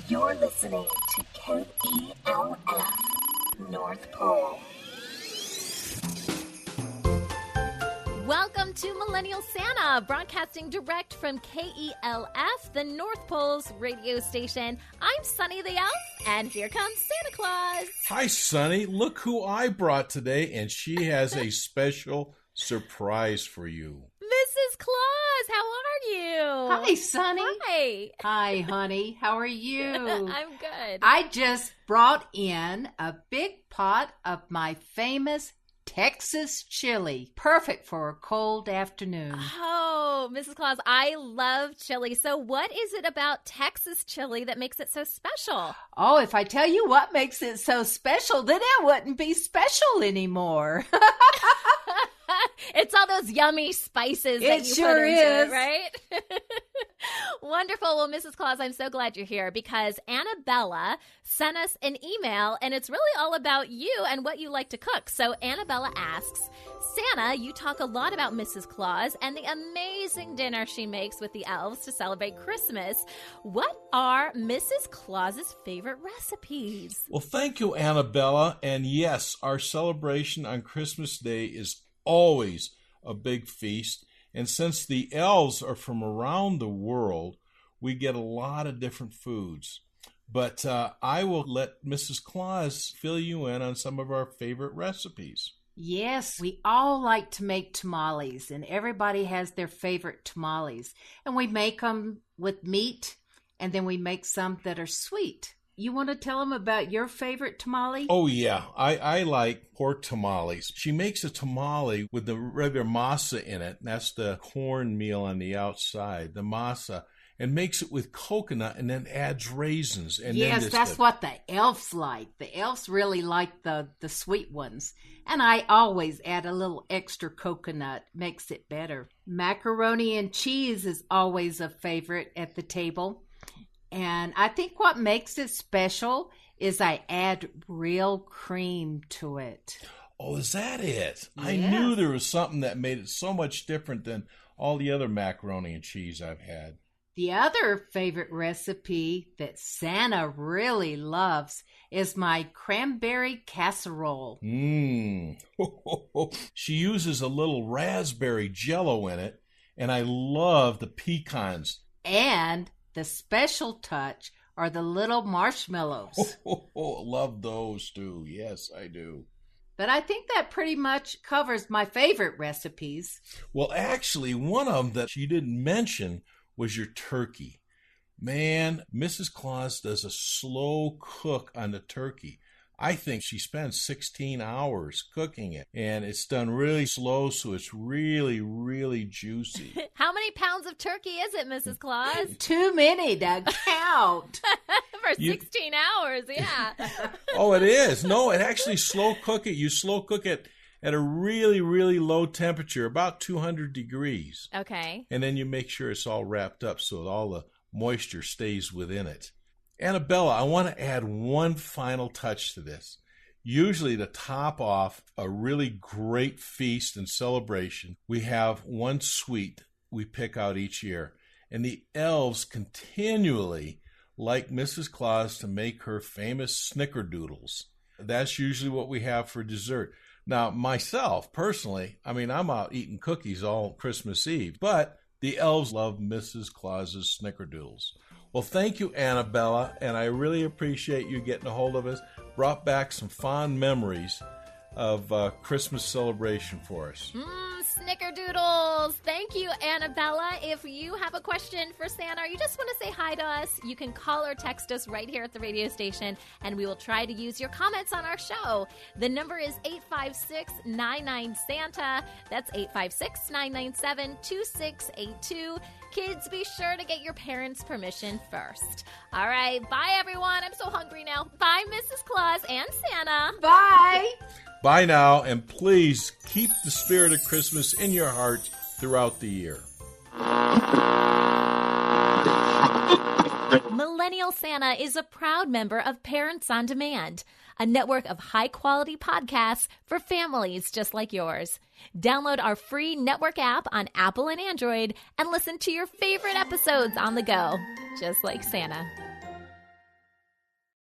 You're listening to KELF, North Pole. Welcome to Millennial Santa, broadcasting direct from KELF, the North Pole's radio station. I'm Sunny the Elf, and here comes Santa Claus. Hi, Sunny. Look who I brought today, and she has a special surprise for you. Mrs. Claus, how are you? Hi, Sunny. Hi. Hi, honey. How are you? I'm good. I just brought in a big pot of my famous Texas chili, perfect for a cold afternoon. Oh, Mrs. Claus, I love chili. So what is it about Texas chili that makes it so special? Oh, if I tell you what makes it so special, then it wouldn't be special anymore. It's all those yummy spices that you sure put into is. it, right? Wonderful. Well, Mrs. Claus, I'm so glad you're here because Annabella sent us an email, and it's really all about you and what you like to cook. So Annabella asks, Santa, you talk a lot about Mrs. Claus and the amazing dinner she makes with the elves to celebrate Christmas. What are Mrs. Claus's favorite recipes? Well, thank you, Annabella. And yes, our celebration on Christmas Day is always a big feast. And since the elves are from around the world, we get a lot of different foods. But I will let Mrs. Claus fill you in on some of our favorite recipes. Yes, we all like to make tamales, and everybody has their favorite tamales. And we make them with meat, and then we make some that are sweet. You want to tell them about your favorite tamale? Oh, yeah. I like pork tamales. She makes a tamale with the regular masa in it. That's the cornmeal on the outside, the masa, and makes it with coconut and then adds raisins. And yes, that's what the elves like. The elves really like the sweet ones. And I always add a little extra coconut. Makes it better. Macaroni and cheese is always a favorite at the table. And I think what makes it special is I add real cream to it. Oh, is that it? Yes. I knew there was something that made it so much different than all the other macaroni and cheese I've had. The other favorite recipe that Santa really loves is my cranberry casserole. She uses a little raspberry jello in it, and I love the pecans. And the special touch are the little marshmallows. Love those too. Yes, I do. But I think that pretty much covers my favorite recipes. Well, actually, one of them that she didn't mention was your turkey. Man, Mrs. Claus does a slow cook on the turkey. I think she spends 16 hours cooking it, and it's done really slow, so it's really, really juicy. How many pounds of turkey is it, Mrs. Claus? Too many to count. For 16 hours, yeah. Oh, it is. No, it actually slow cook it. You slow cook it at a really, really low temperature, about 200 degrees. Okay. And then you make sure it's all wrapped up so that all the moisture stays within it. Annabella, I want to add one final touch to this. Usually to top off a really great feast and celebration, we have one sweet we pick out each year. And the elves continually like Mrs. Claus to make her famous snickerdoodles. That's usually what we have for dessert. Now, myself, personally, I'm out eating cookies all Christmas Eve, but the elves love Mrs. Claus's snickerdoodles. Well, thank you, Annabella, and I really appreciate you getting a hold of us. Brought back some fond memories of Christmas celebration for us. Snickerdoodles. Thank you, Annabella. If you have a question for Santa or you just want to say hi to us, you can call or text us right here at the radio station, and we will try to use your comments on our show. The number is 856-99-SANTA. That's 856-997-2682. Kids, be sure to get your parents' permission first. All right, bye, everyone. I'm so hungry now. Bye, Mrs. Claus and Santa. Bye. Bye now, and please keep the spirit of Christmas in your heart throughout the year. Millennial Santa is a proud member of Parents on Demand, a network of high-quality podcasts for families just like yours. Download our free network app on Apple and Android and listen to your favorite episodes on the go, just like Santa.